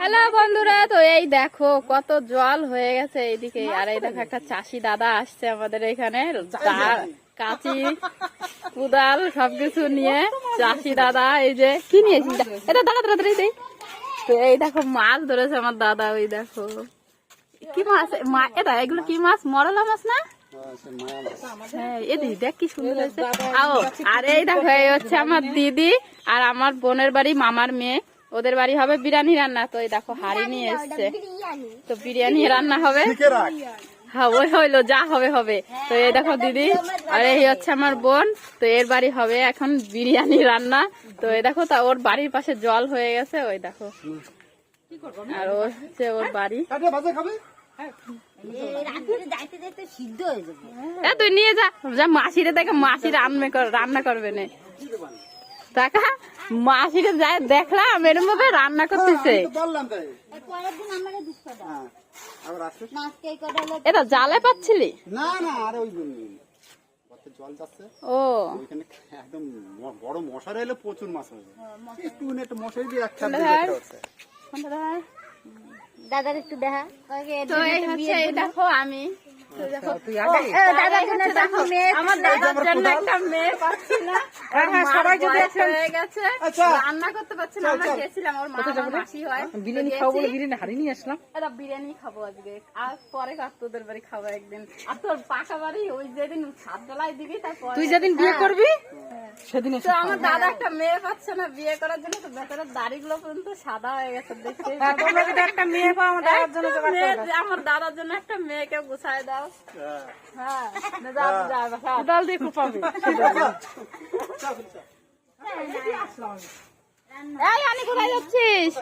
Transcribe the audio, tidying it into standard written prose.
Hello বন্ধুরা, তো এই দেখো কত জল হয়ে গেছে এইদিকে। আর এই দেখো একটা চাষি দাদা আসছে আমাদের এখানে, কাঁচি কুদাল সবকিছু নিয়ে। চাষি দাদা এই যে কি নিয়েছি, এটা দাদা তাড়াতাড়ি দেই। তো এই দেখো মাছ ধরেছে আমার দাদা, ওই দেখো কি মাছ, এটা এগুলো কি মাছ, মরলা মাছ না? হ্যাঁ, এদিকে দেখ কি সুন্দর হয়েছে। আর এই দেখো এই হচ্ছে আমার দিদি আর আমার বোনের বাড়ি, মামার মেয়ে, ওদের বাড়ি হবে বিরিয়ানি রান্না। তো এই দেখো হাড়ি নিয়ে এসছে, তো বিরিয়ানি রান্না হবে। হ্যাঁ ওই হইলো, যা হবে হবে। তো এই দেখো দিদি আর এই হচ্ছে আমার বোন, তো এর বাড়ি হবে এখন বিরিয়ানি রান্না। তো এই দেখো তা ওর বাড়ির পাশে জল হয়ে গেছে, ওই দেখো। আর ও হচ্ছে ওর বাড়ি। তুই নিয়ে যা, যা মাসিরে দেখে, মাসি রান্না করবে না। টাকা মাসিরে যায় দেখলাম এর মধ্যে রান্না করতেছে। এটা জালে পাচ্ছিলি? না না, আরে ওই জল যাচ্ছে, ও ওইখানে একদম বড় মশারি এলে প্রচুর মাছ হবে। একটু একটা মশারি দিয়ে একসাথে দাদার একটু দেখা। তো এই হচ্ছে এই দেখো আমি রান্না করতে পারছি না, আমরা গেছিলাম ওর মাসি হয়, বিরিয়ানি খাবো বলে বিরিয়ানি হাড়ি নিয়ে আসলাম। এটা বিরিয়ানি খাবো আজকে, আর পরে তোদের বাড়ি খাবো একদিন। আর তোর পাকা বাড়ি ওই যেদিন ছাদ ডালাই দিবি, তারপর তুই যেদিন বিয়ে করবি সেদিন। তো আমার দাদা একটা মেয়ে পাচ্ছে না বিয়ে করার জন্য, তো বেচারার দাড়িগুলো পর্যন্ত সাদা হয়ে গেছে দেখতে। একটা মেয়ে পাও আমার দাদার জন্য একটা মেয়েকে গুছাই দাও। হ্যাঁ দাল দিয়ে খুব পাবি। এই আনি কোথায় যাচ্ছিস?